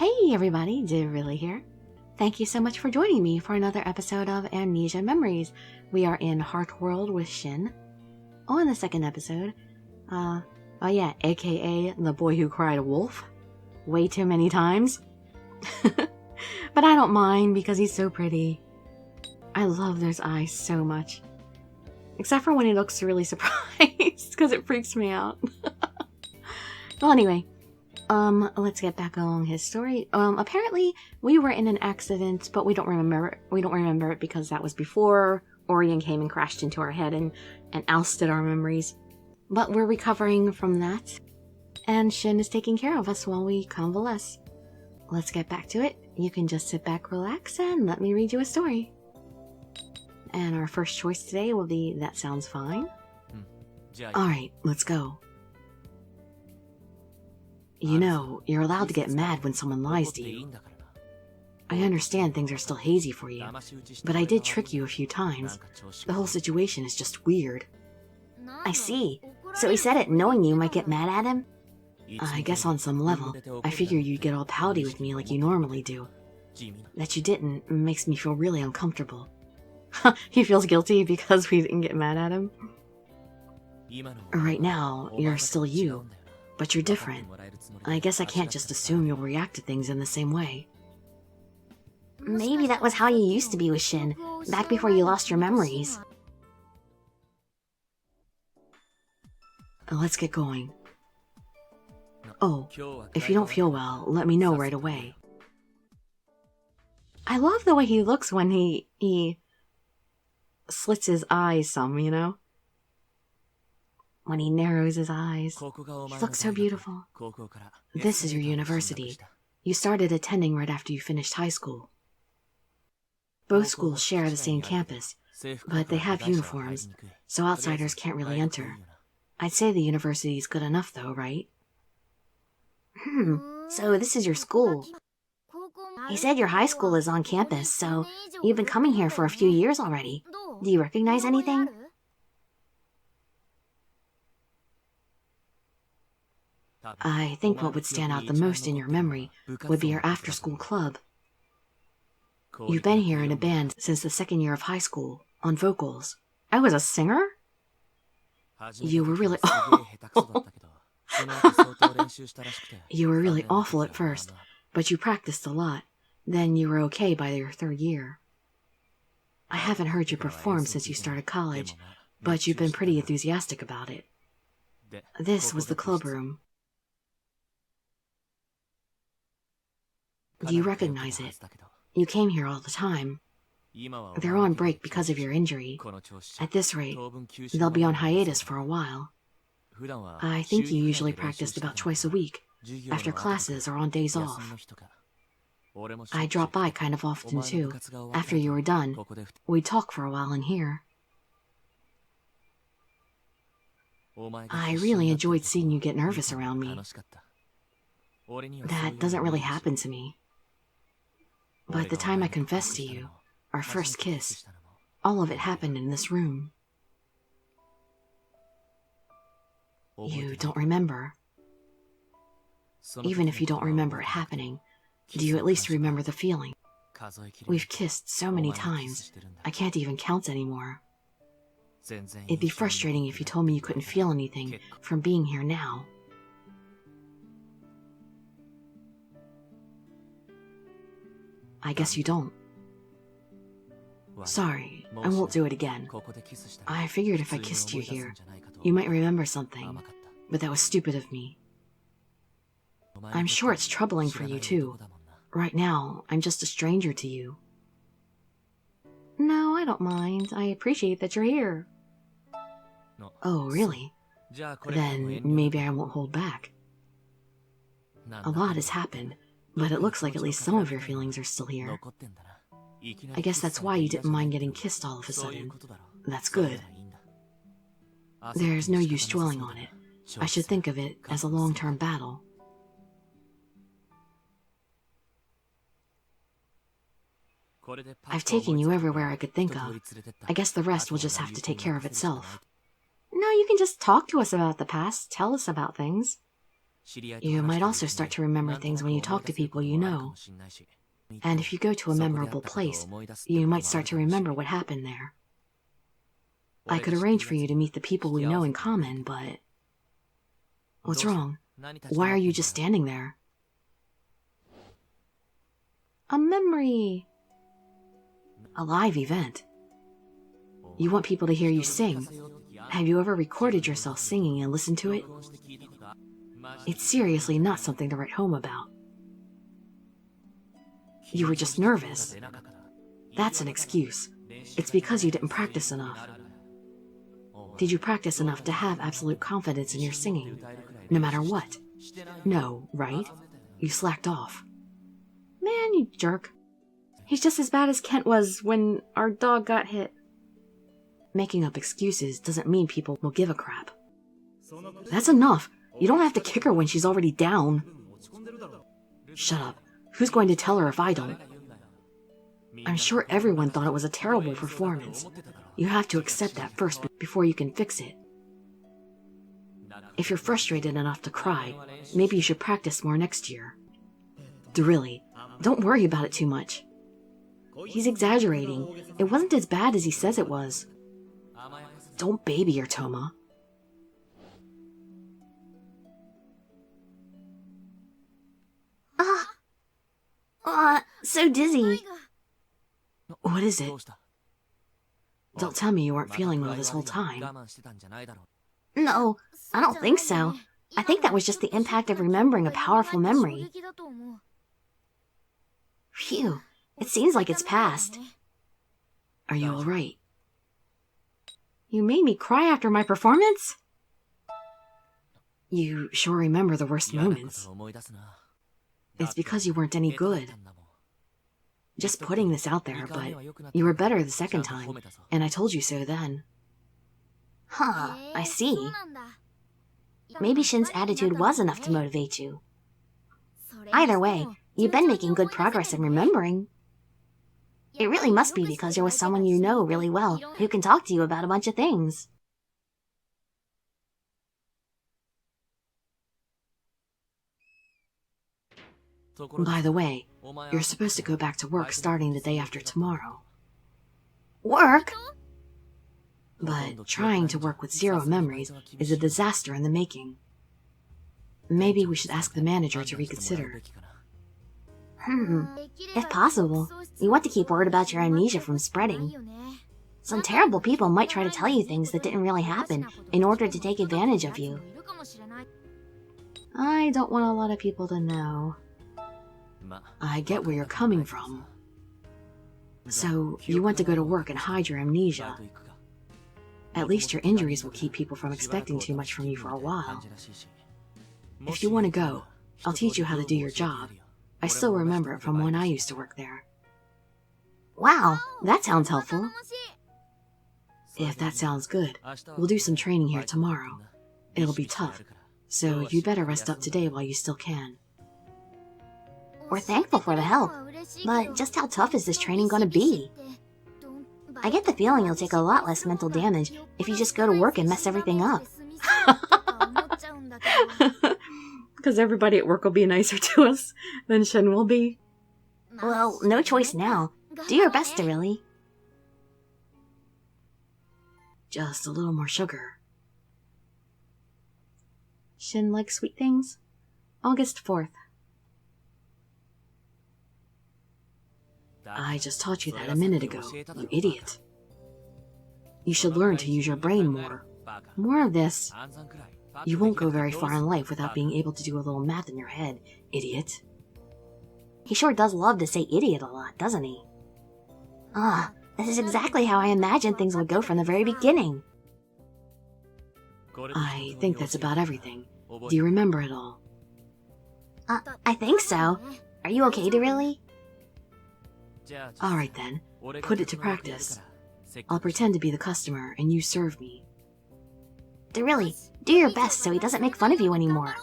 Hey everybody, Dirili here. Thank you so much for joining me for another episode of Amnesia Memories. We are in Heart World with Shin. On the second episode, aka the boy who cried wolf. Way too many times. But I don't mind because he's so pretty. I love those eyes so much. Except for when he looks really surprised, because it freaks me out. Well, anyway. Let's get back along his story. Apparently we were in an accident, but we don't remember it. We don't remember it because that was before Orion came and crashed into our head and ousted our memories. But we're recovering from that. And Shin is taking care of us while we convalesce. Let's get back to it. You can just sit back, relax, and let me read you a story. And our first choice today will be That Sounds Fine. Alright, let's go. You know, you're allowed to get mad when someone lies to you. I understand things are still hazy for you, but I did trick you a few times. The whole situation is just weird. I see. So he said it knowing you might get mad at him? I guess on some level, I figured you'd get all pouty with me like you normally do. That you didn't makes me feel really uncomfortable. He feels guilty because we didn't get mad at him. Right now, you're still you. But you're different. I guess I can't just assume you'll react to things in the same way. Maybe that was how you used to be with Shin, back before you lost your memories. Let's get going. Oh, if you don't feel well, let me know right away. I love the way he looks when he slits his eyes some, you know? When he narrows his eyes. He looks so beautiful. This is your university. You started attending right after you finished high school. Both schools share the same campus, but they have uniforms, so outsiders can't really enter. I'd say the university is good enough though, right? So this is your school. He said your high school is on campus, so you've been coming here for a few years already. Do you recognize anything? I think what would stand out the most in your memory would be your after-school club. You've been here in a band since the second year of high school, on vocals. I was a singer? You were really You were really awful at first, but you practiced a lot. Then you were okay by your third year. I haven't heard you perform since you started college, but you've been pretty enthusiastic about it. This was the club room. Do you recognize it? You came here all the time. They're on break because of your injury. At this rate, they'll be on hiatus for a while. I think you usually practiced about twice a week, after classes or on days off. I drop by kind of often too. After you were done, we'd talk for a while in here. I really enjoyed seeing you get nervous around me. That doesn't really happen to me. But the time I confessed to you, our first kiss, all of it happened in this room. You don't remember. Even if you don't remember it happening, do you at least remember the feeling? We've kissed so many times, I can't even count anymore. It'd be frustrating if you told me you couldn't feel anything from being here now. I guess you don't. Sorry, I won't do it again. I figured if I kissed you here, you might remember something, but that was stupid of me. I'm sure it's troubling for you too. Right now, I'm just a stranger to you. No, I don't mind. I appreciate that you're here. Oh, really? Then maybe I won't hold back. A lot has happened, but it looks like at least some of your feelings are still here. I guess that's why you didn't mind getting kissed all of a sudden. That's good. There's no use dwelling on it. I should think of it as a long-term battle. I've taken you everywhere I could think of. I guess the rest will just have to take care of itself. No, you can just talk to us about the past, tell us about things. You might also start to remember things when you talk to people you know. And if you go to a memorable place, you might start to remember what happened there. I could arrange for you to meet the people we know in common, but... What's wrong? Why are you just standing there? A memory! A live event. You want people to hear you sing. Have you ever recorded yourself singing and listened to it? It's seriously not something to write home about. You were just nervous. That's an excuse. It's because you didn't practice enough. Did you practice enough to have absolute confidence in your singing, no matter what? No, right? You slacked off. Man, you jerk. He's just as bad as Kent was when our dog got hit. Making up excuses doesn't mean people will give a crap. That's enough. You don't have to kick her when she's already down. Shut up. Who's going to tell her if I don't? I'm sure everyone thought it was a terrible performance. You have to accept that first before you can fix it. If you're frustrated enough to cry, maybe you should practice more next year. Dirili, don't worry about it too much. He's exaggerating. It wasn't as bad as he says it was. Don't baby her, Toma. So dizzy. What is it? Don't tell me you weren't feeling well this whole time. No, I don't think so. I think that was just the impact of remembering a powerful memory. Phew, it seems like it's past. Are you all right? You made me cry after my performance? You sure remember the worst moments. It's because you weren't any good. Just putting this out there, but you were better the second time, and I told you so then. Huh, I see. Maybe Shin's attitude was enough to motivate you. Either way, you've been making good progress in remembering. It really must be because you're with someone you know really well who can talk to you about a bunch of things. By the way, you're supposed to go back to work starting the day after tomorrow. Work? But trying to work with 0 memories is a disaster in the making. Maybe we should ask the manager to reconsider. If possible, you want to keep word about your amnesia from spreading. Some terrible people might try to tell you things that didn't really happen in order to take advantage of you. I don't want a lot of people to know. I get where you're coming from. So, you want to go to work and hide your amnesia. At least your injuries will keep people from expecting too much from you for a while. If you want to go, I'll teach you how to do your job. I still remember it from when I used to work there. Wow, that sounds helpful. If that sounds good, we'll do some training here tomorrow. It'll be tough, so you'd better rest up today while you still can. We're thankful for the help, but just how tough is this training going to be? I get the feeling you'll take a lot less mental damage if you just go to work and mess everything up. Because everybody at work will be nicer to us than Shin will be. Well, no choice now. Do your best, Dirili. Just a little more sugar. Shin likes sweet things? August 4th. I just taught you that a minute ago, you idiot. You should learn to use your brain more. More of this. You won't go very far in life without being able to do a little math in your head, idiot. He sure does love to say idiot a lot, doesn't he? This is exactly how I imagined things would go from the very beginning. I think that's about everything. Do you remember it all? I think so. Are you okay, Dirili? Alright then, put it to practice. I'll pretend to be the customer and you serve me. Dirili, do your best so he doesn't make fun of you anymore.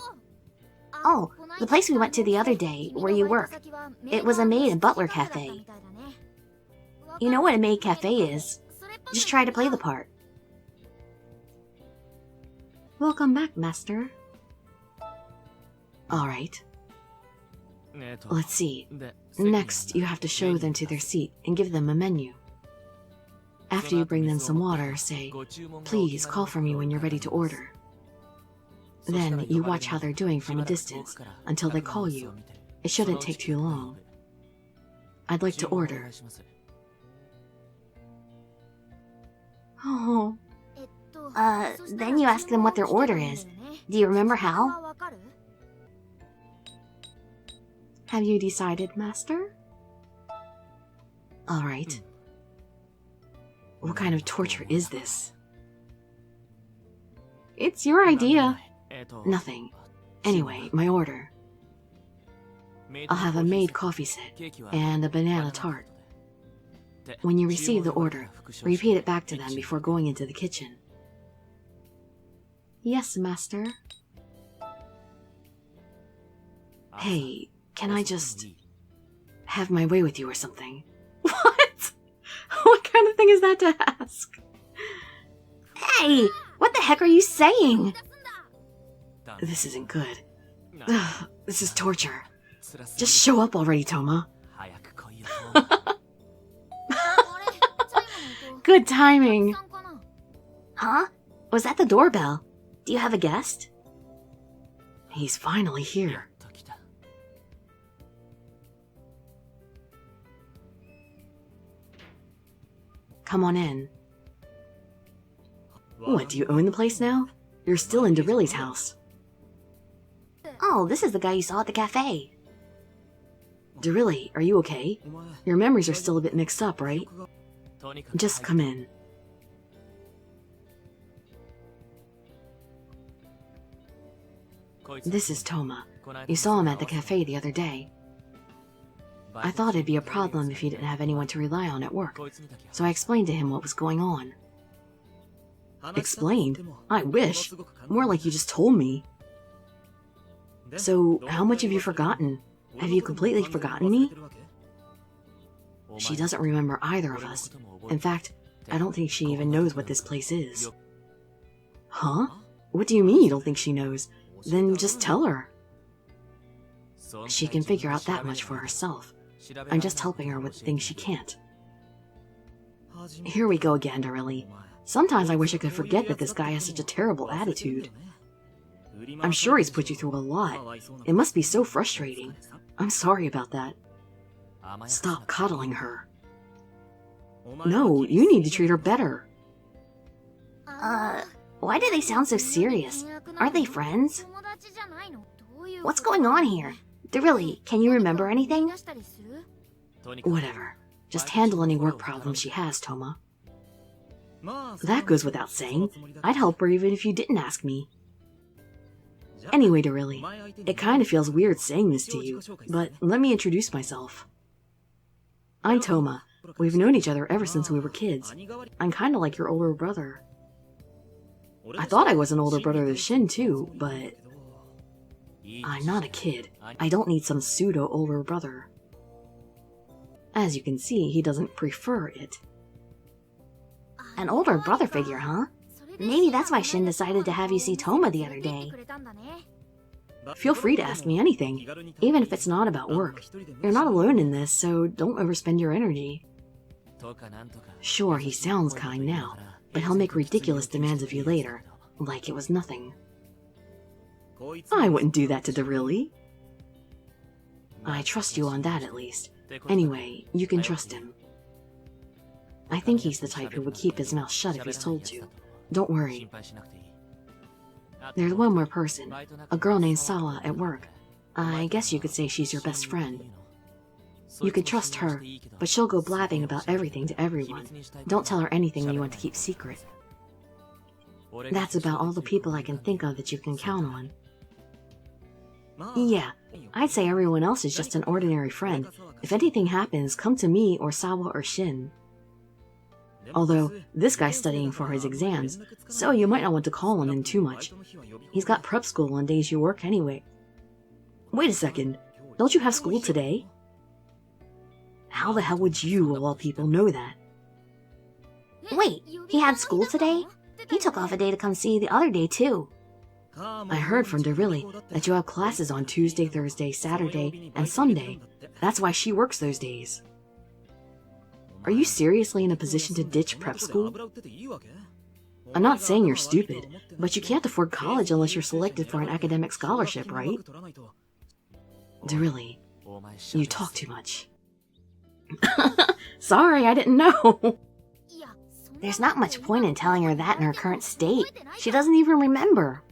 Oh, the place we went to the other day, where you work. It was a maid and butler cafe. You know what a maid cafe is. Just try to play the part. Welcome back, Master. Alright. Let's see. Next, you have to show them to their seat and give them a menu. After you bring them some water, say, "Please call for me when you're ready to order." Then you watch how they're doing from a distance until they call you. It shouldn't take too long. I'd like to order. Oh. Then you ask them what their order is. Do you remember how? Have you decided, Master? Alright. What kind of torture is this? It's your idea. Nothing. Anyway, my order. I'll have a made coffee set and a banana tart. When you receive the order, repeat it back to them before going into the kitchen. Yes, Master. Hey, can I just have my way with you or something? What? What kind of thing is that to ask? Hey, what the heck are you saying? This isn't good. Ugh, this is torture. Just show up already, Toma. Good timing. Huh? Was that the doorbell? Do you have a guest? He's finally here. Come on in. What, do you own the place now? You're still in Dirili's house. Oh, this is the guy you saw at the cafe. Dirili, are you okay? Your memories are still a bit mixed up, right? Just come in. This is Toma. You saw him at the cafe the other day. I thought it'd be a problem if he didn't have anyone to rely on at work, so I explained to him what was going on. Explained? I wish. More like you just told me. So, how much have you forgotten? Have you completely forgotten me? She doesn't remember either of us. In fact, I don't think she even knows what this place is. Huh? What do you mean you don't think she knows? Then just tell her. She can figure out that much for herself. I'm just helping her with things she can't. Here we go again, Dirili. Sometimes I wish I could forget that this guy has such a terrible attitude. I'm sure he's put you through a lot. It must be so frustrating. I'm sorry about that. Stop coddling her. No, you need to treat her better. Why do they sound so serious? Aren't they friends? What's going on here? Dirili, can you remember anything? Whatever. Just handle any work problems she has, Toma. That goes without saying. I'd help her even if you didn't ask me. Anyway, Dirili, it kind of feels weird saying this to you, but let me introduce myself. I'm Toma. We've known each other ever since we were kids. I'm kind of like your older brother. I thought I was an older brother to Shin too, but I'm not a kid. I don't need some pseudo-older brother. As you can see, he doesn't prefer it. An older brother figure, huh? Maybe that's why Shin decided to have you see Toma the other day. Feel free to ask me anything, even if it's not about work. You're not alone in this, so don't overspend your energy. Sure, he sounds kind now, but he'll make ridiculous demands of you later, like it was nothing. I wouldn't do that to Dirili. I trust you on that, at least. Anyway, you can trust him. I think he's the type who would keep his mouth shut if he's told to. Don't worry. There's one more person, a girl named Sawa at work. I guess you could say she's your best friend. You can trust her, but she'll go blabbing about everything to everyone. Don't tell her anything you want to keep secret. That's about all the people I can think of that you can count on. Yeah, I'd say everyone else is just an ordinary friend. If anything happens, come to me or Sawa or Shin. Although, this guy's studying for his exams, so you might not want to call on him too much. He's got prep school on days you work anyway. Wait a second, don't you have school today? How the hell would you, of all people, know that? Wait, he had school today? He took off a day to come see you the other day, too. I heard from Dirili that you have classes on Tuesday, Thursday, Saturday, and Sunday. That's why she works those days. Are you seriously in a position to ditch prep school? I'm not saying you're stupid, but you can't afford college unless you're selected for an academic scholarship, right? Dirili, you talk too much. Sorry, I didn't know. There's not much point in telling her that in her current state. She doesn't even remember.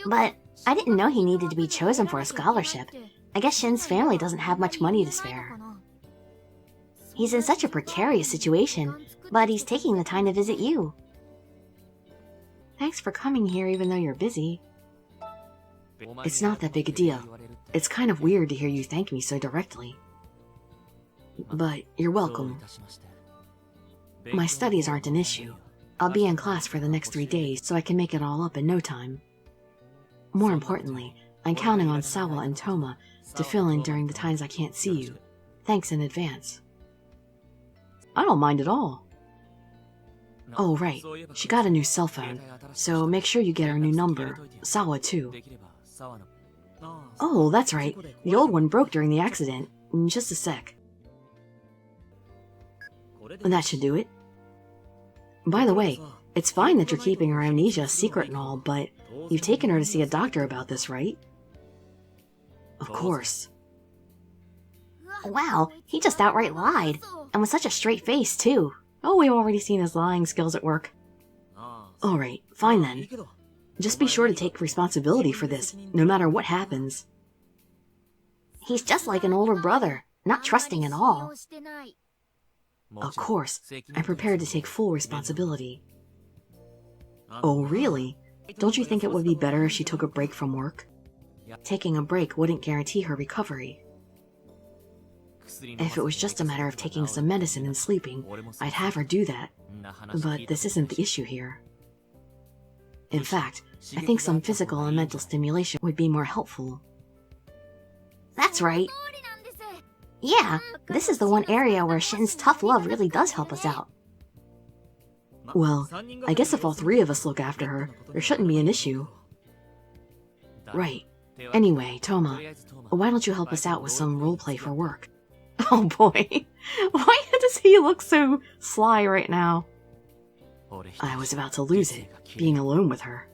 But I didn't know he needed to be chosen for a scholarship. I guess Shin's family doesn't have much money to spare. He's in such a precarious situation, but he's taking the time to visit you. Thanks for coming here even though you're busy. It's not that big a deal. It's kind of weird to hear you thank me so directly. But you're welcome. My studies aren't an issue. I'll be in class for the next 3 days, so I can make it all up in no time. More importantly, I'm counting on Sawa and Toma to fill in during the times I can't see you. Thanks in advance. I don't mind at all. Oh, right. She got a new cell phone, so make sure you get her new number. Sawa, too. Oh, that's right. The old one broke during the accident. Just a sec. That should do it. By the way, it's fine that you're keeping her amnesia a secret and all, but you've taken her to see a doctor about this, right? Of course. Wow, he just outright lied, and with such a straight face, too. Oh, we've already seen his lying skills at work. Alright, fine then. Just be sure to take responsibility for this, no matter what happens. He's just like an older brother, not trusting at all. Of course, I'm prepared to take full responsibility. Oh, really? Don't you think it would be better if she took a break from work? Taking a break wouldn't guarantee her recovery. If it was just a matter of taking some medicine and sleeping, I'd have her do that. But this isn't the issue here. In fact, I think some physical and mental stimulation would be more helpful. That's right. Yeah, this is the one area where Shin's tough love really does help us out. Well, I guess if all 3 of us look after her, there shouldn't be an issue. Right. Anyway, Toma, why don't you help us out with some roleplay for work? Oh boy, why does he look so sly right now? I was about to lose it, being alone with her.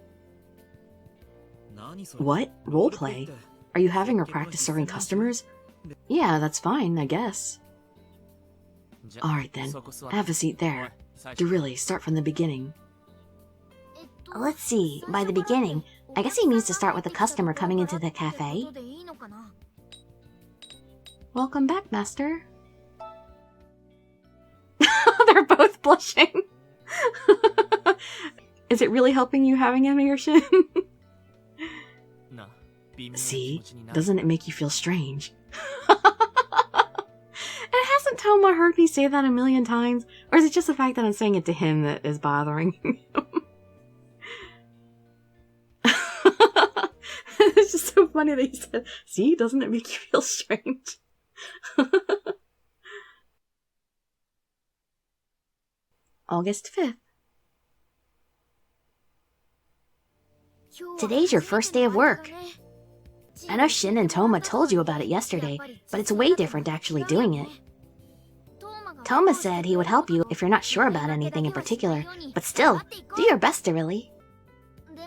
What? Roleplay? Are you having her practice serving customers? Yeah, that's fine, I guess. Alright then, have a seat there. Dirili, start from the beginning. Let's see, by the beginning, I guess he means to start with a customer coming into the cafe. Welcome back, Master. They're both blushing. Is it really helping you having him here, Shin? See? Doesn't it make you feel strange? And hasn't Toma heard me say that a million times? Or is it just the fact that I'm saying it to him that is bothering him? It's just so funny that he said, see, doesn't it make you feel strange? August 5th. Today's your first day of work. I know Shin and Toma told you about it yesterday, but it's way different actually doing it. Toma said he would help you if you're not sure about anything in particular, but still, do your best, Dirili.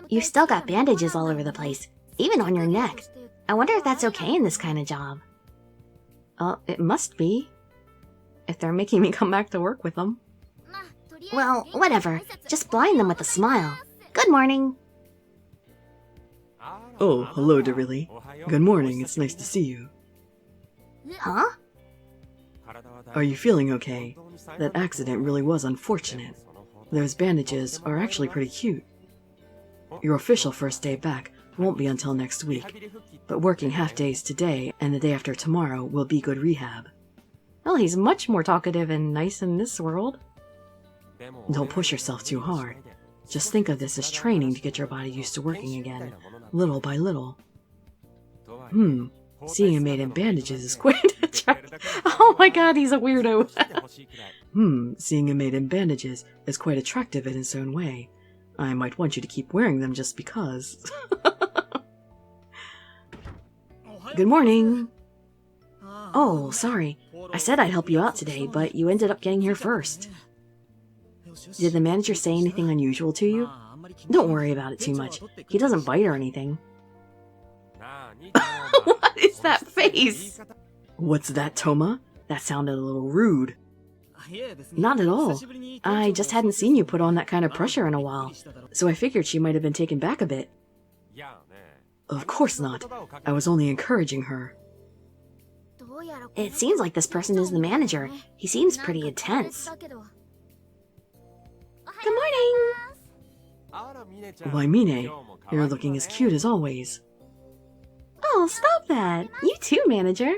You've still got bandages all over the place, even on your neck. I wonder if that's okay in this kind of job. It must be. If they're making me come back to work with them. Well, whatever. Just blind them with a smile. Good morning. Oh, hello, Dirili. Good morning, it's nice to see you. Huh? Are you feeling okay? That accident really was unfortunate. Those bandages are actually pretty cute. Your official first day back won't be until next week, but working half days today and the day after tomorrow will be good rehab. Well, he's much more talkative and nice in this world. Don't push yourself too hard. Just think of this as training to get your body used to working again, little by little. Seeing a maid in bandages is quite attractive. Oh my god, he's a weirdo. Seeing a maid in bandages is quite attractive in its own way. I might want you to keep wearing them just because. Good morning. Oh, sorry. I said I'd help you out today, but you ended up getting here first. Did the manager say anything unusual to you? Don't worry about it too much. He doesn't bite or anything. What is that face? What's that, Toma? That sounded a little rude. Not at all. I just hadn't seen you put on that kind of pressure in a while, so I figured she might have been taken back a bit. Of course not. I was only encouraging her. It seems like this person is the manager. He seems pretty intense. Good morning! Why, Mine, you're looking as cute as always. Oh, stop that! You too, manager!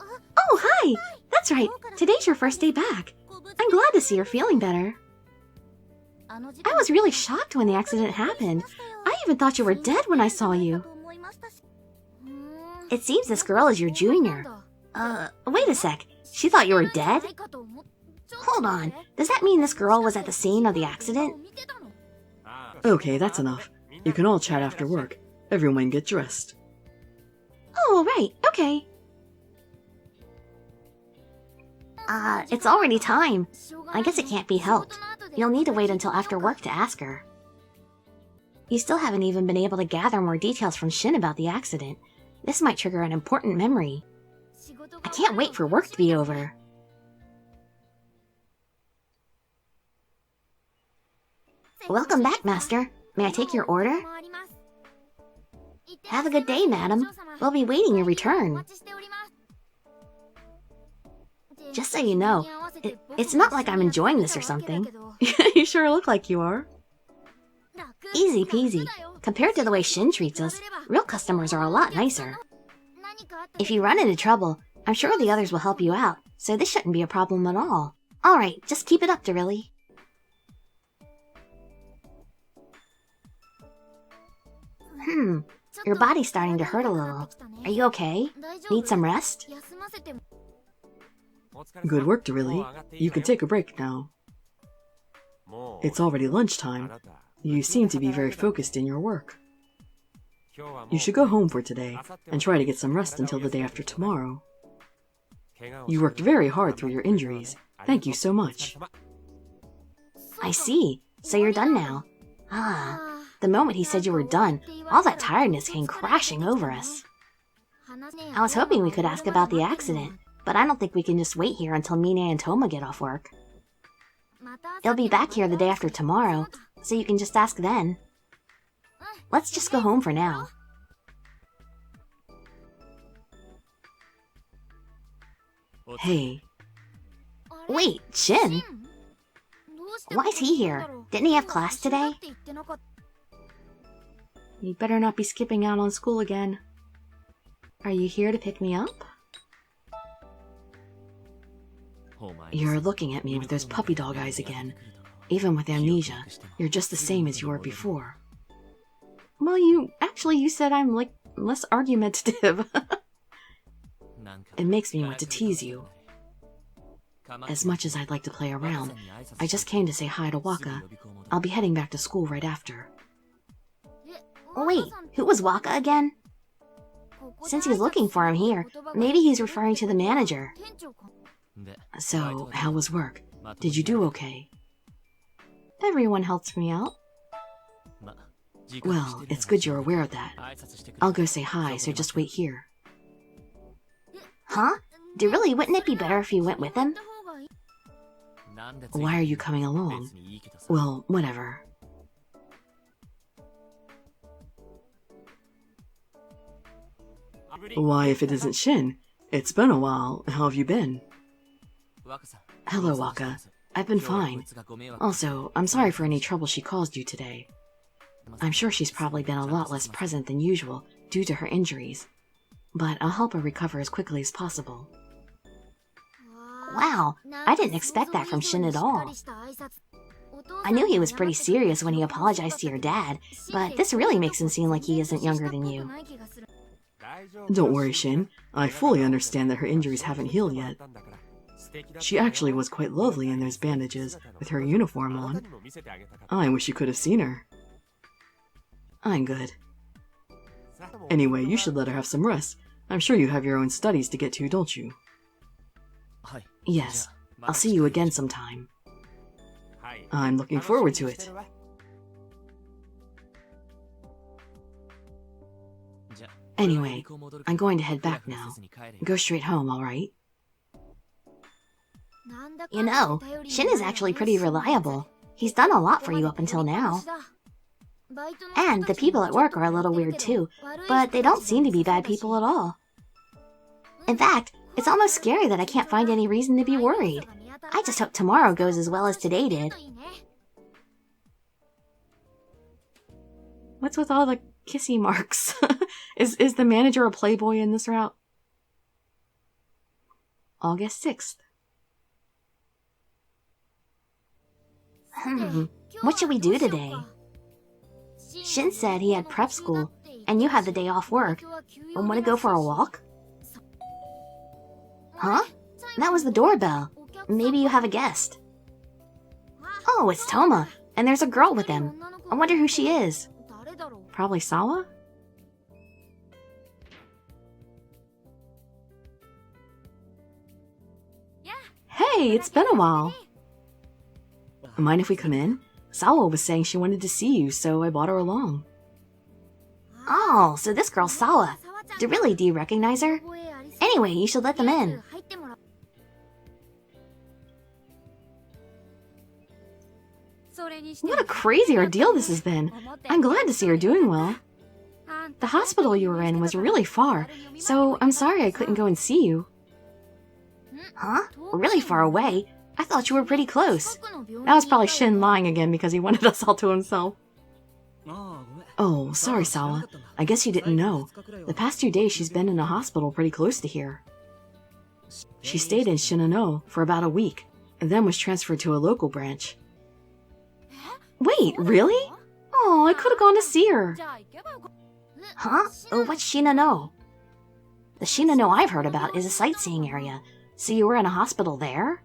Oh, hi! That's right, today's your first day back. I'm glad to see you're feeling better. I was really shocked when the accident happened. I even thought you were dead when I saw you. It seems this girl is your junior. Wait a sec. She thought you were dead? Hold on. Does that mean this girl was at the scene of the accident? Okay, that's enough. You can all chat after work. Everyone get dressed. Oh, right. Okay. It's already time. I guess it can't be helped. You'll need to wait until after work to ask her. You still haven't even been able to gather more details from Shin about the accident. This might trigger an important memory. I can't wait for work to be over. Welcome back, Master. May I take your order? Have a good day, madam. We'll be waiting your return. Just so you know, it's not like I'm enjoying this or something. You sure look like you are. Easy peasy. Compared to the way Shin treats us, real customers are a lot nicer. If you run into trouble, I'm sure the others will help you out, so this shouldn't be a problem at all. Alright, just keep it up, Dirili. Your body's starting to hurt a little. Are you okay? Need some rest? Good work, Dirili. You can take a break now. It's already lunchtime. You seem to be very focused in your work. You should go home for today, and try to get some rest until the day after tomorrow. You worked very hard through your injuries. Thank you so much. I see. So you're done now. The moment he said you were done, all that tiredness came crashing over us. I was hoping we could ask about the accident, but I don't think we can just wait here until Mine and Toma get off work. They'll be back here the day after tomorrow, so you can just ask then. Let's just go home for now. Hey. Wait, Shin? Why is he here? Didn't he have class today? You better not be skipping out on school again. Are you here to pick me up? You're looking at me with those puppy dog eyes again. Even with amnesia, you're just the same as you were before. Well, you said I'm, like, less argumentative. It makes me want to tease you. As much as I'd like to play around, I just came to say hi to Waka. I'll be heading back to school right after. Wait, who was Waka again? Since he's looking for him here, maybe he's referring to the manager. So, how was work? Did you do okay? Everyone helps me out. Well, it's good you're aware of that. I'll go say hi, so just wait here. Huh? Dirili, wouldn't it be better if you went with him? Why are you coming along? Well, whatever. Why, if it isn't Shin? It's been a while. How have you been? Hello, Waka. I've been fine. Also, I'm sorry for any trouble she caused you today. I'm sure she's probably been a lot less present than usual due to her injuries, but I'll help her recover as quickly as possible. Wow, I didn't expect that from Shin at all. I knew he was pretty serious when he apologized to your dad, but this really makes him seem like he isn't younger than you. Don't worry, Shin. I fully understand that her injuries haven't healed yet. She actually was quite lovely in those bandages with her uniform on. I wish you could have seen her. I'm good. Anyway, you should let her have some rest. I'm sure you have your own studies to get to, don't you? Yes. I'll see you again sometime. I'm looking forward to it. Anyway, I'm going to head back now. Go straight home, alright? You know, Shin is actually pretty reliable. He's done a lot for you up until now. And the people at work are a little weird too, but they don't seem to be bad people at all. In fact, it's almost scary that I can't find any reason to be worried. I just hope tomorrow goes as well as today did. What's with all the kissy marks? Is the manager a playboy in this route? August 6th. What should we do today? Shin said he had prep school, and you had the day off work. Want to go for a walk? Huh? That was the doorbell. Maybe you have a guest. Oh, it's Toma, and there's a girl with him. I wonder who she is. Probably Sawa? Hey, it's been a while. Mind if we come in? Sawa was saying she wanted to see you, so I brought her along. Oh, so this girl's Sawa. Dirili, do you recognize her? Anyway, you should let them in. What a crazy ordeal this has been. I'm glad to see her doing well. The hospital you were in was really far, so I'm sorry I couldn't go and see you. Huh? Really far away? I thought you were pretty close. That was probably Shin lying again because he wanted us all to himself. Oh, sorry, Sawa. I guess you didn't know. The past 2 days she's been in a hospital pretty close to here. She stayed in Shinano for about a week, and then was transferred to a local branch. Wait, really? Oh, I could have gone to see her. Huh? What's Shinano? The Shinano I've heard about is a sightseeing area. So you were in a hospital there?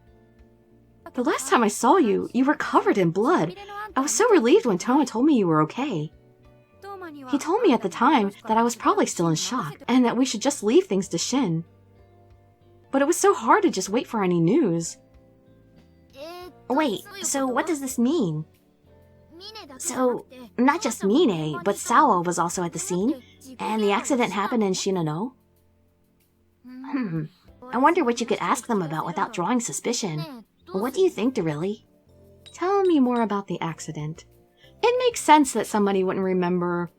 The last time I saw you, you were covered in blood. I was so relieved when Toma told me you were okay. He told me at the time that I was probably still in shock, and that we should just leave things to Shin. But it was so hard to just wait for any news. Wait, so what does this mean? So, not just Mine, but Sawa was also at the scene, and the accident happened in Shinano? I wonder what you could ask them about without drawing suspicion. What do you think, Dirili? Tell me more about the accident. It makes sense that somebody wouldn't remember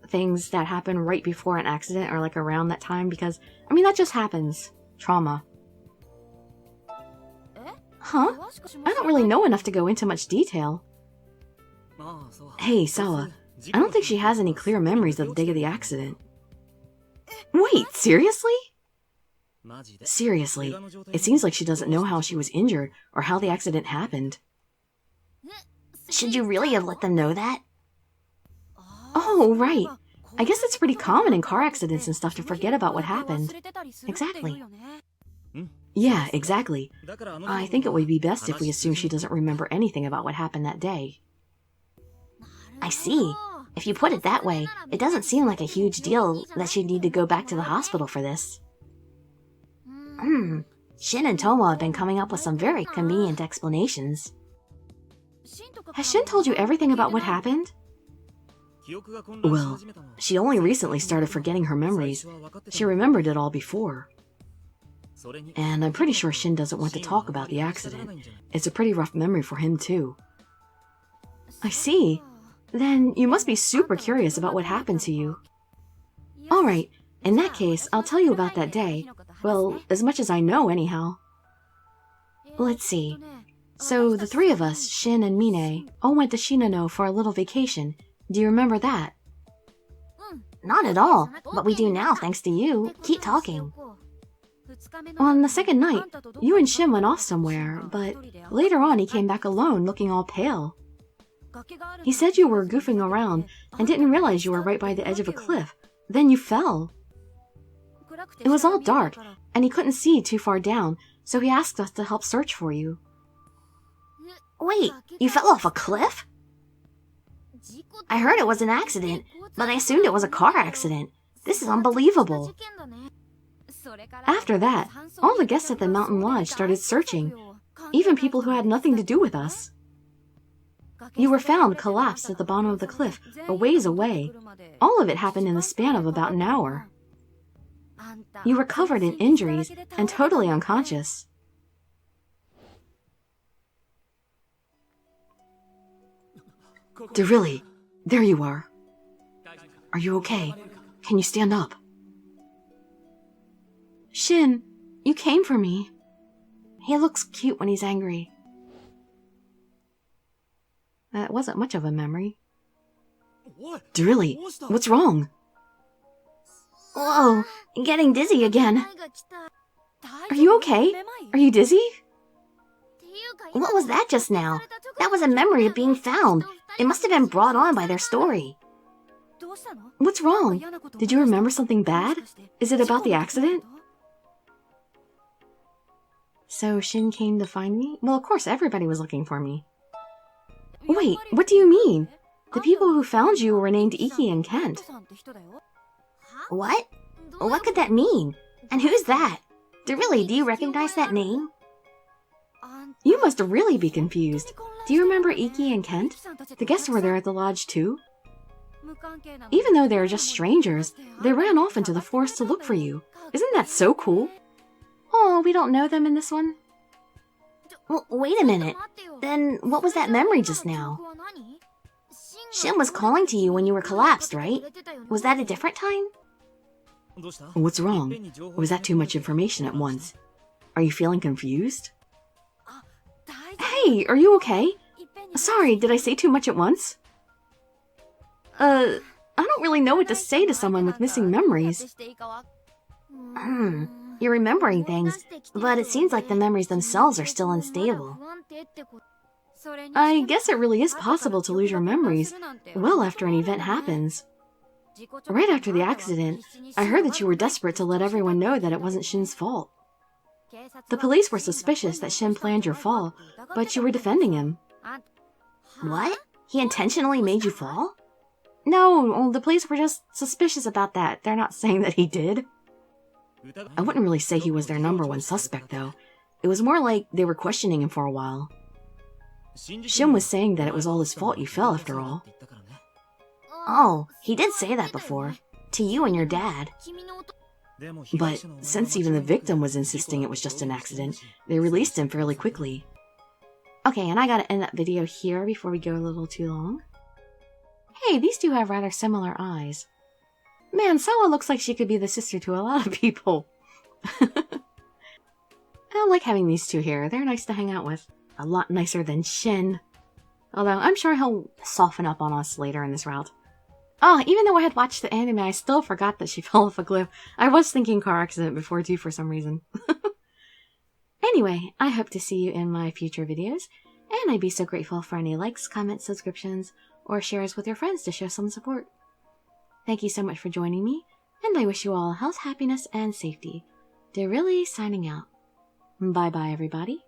things that happened right before an accident or like around that time because, I mean, that just happens. Trauma. Huh? I don't really know enough to go into much detail. Hey, Sawa. I don't think she has any clear memories of the day of the accident. Wait, seriously? Seriously, it seems like she doesn't know how she was injured or how the accident happened. Should you really have let them know that? Oh, right. I guess it's pretty common in car accidents and stuff to forget about what happened. Exactly. Yeah, exactly. I think it would be best if we assume she doesn't remember anything about what happened that day. I see. If you put it that way, it doesn't seem like a huge deal that she'd need to go back to the hospital for this. Shin and Toma have been coming up with some very convenient explanations. Has Shin told you everything about what happened? Well, she only recently started forgetting her memories. She remembered it all before. And I'm pretty sure Shin doesn't want to talk about the accident. It's a pretty rough memory for him, too. I see. Then you must be super curious about what happened to you. Alright, in that case, I'll tell you about that day. Well, as much as I know, anyhow. Let's see. So, the three of us, Shin and Mine, all went to Shinano for a little vacation. Do you remember that? Not at all, but we do now thanks to you. Keep talking. On the second night, you and Shin went off somewhere, but later on he came back alone looking all pale. He said you were goofing around and didn't realize you were right by the edge of a cliff. Then you fell. It was all dark, and he couldn't see too far down, so he asked us to help search for you. Wait, you fell off a cliff? I heard it was an accident, but I assumed it was a car accident. This is unbelievable. After that, all the guests at the mountain lodge started searching, even people who had nothing to do with us. You were found collapsed at the bottom of the cliff, a ways away. All of it happened in the span of about an hour. You were covered in injuries and totally unconscious. Dirili, there you are. Are you okay? Can you stand up? Shin, you came for me. He looks cute when he's angry. That wasn't much of a memory. Dirili, what's wrong? Whoa, getting dizzy again. Are you okay? Are you dizzy? What was that just now? That was a memory of being found. It must have been brought on by their story. What's wrong? Did you remember something bad? Is it about the accident? So Shin came to find me? Well, of course everybody was looking for me. Wait, what do you mean? The people who found you were named Iki and Kent. What? What could that mean? And who's that? Dirili, do you recognize that name? You must really be confused. Do you remember Iki and Kent? The guests were there at the lodge too. Even though they were just strangers, they ran off into the forest to look for you. Isn't that so cool? Oh, we don't know them in this one? Well, wait a minute. Then what was that memory just now? Shin was calling to you when you were collapsed, right? Was that a different time? What's wrong? Was that too much information at once? Are you feeling confused? Hey, are you okay? Sorry, did I say too much at once? I don't really know what to say to someone with missing memories. You're remembering things, but it seems like the memories themselves are still unstable. I guess it really is possible to lose your memories well after an event happens. Right after the accident, I heard that you were desperate to let everyone know that it wasn't Shin's fault. The police were suspicious that Shin planned your fall, but you were defending him. What? He intentionally made you fall? No, the police were just suspicious about that. They're not saying that he did. I wouldn't really say he was their number one suspect, though. It was more like they were questioning him for a while. Shin was saying that it was all his fault you fell, after all. Oh, he did say that before. To you and your dad. But since even the victim was insisting it was just an accident, they released him fairly quickly. Okay, and I gotta end that video here before we go a little too long. Hey, these two have rather similar eyes. Man, Sawa looks like she could be the sister to a lot of people. I like having these two here. They're nice to hang out with. A lot nicer than Shin. Although, I'm sure he'll soften up on us later in this route. Oh, even though I had watched the anime, I still forgot that she fell off a cliff. I was thinking car accident before too for some reason. Anyway, I hope to see you in my future videos, and I'd be so grateful for any likes, comments, subscriptions, or shares with your friends to show some support. Thank you so much for joining me, and I wish you all health, happiness, and safety. Dirili signing out. Bye-bye, everybody.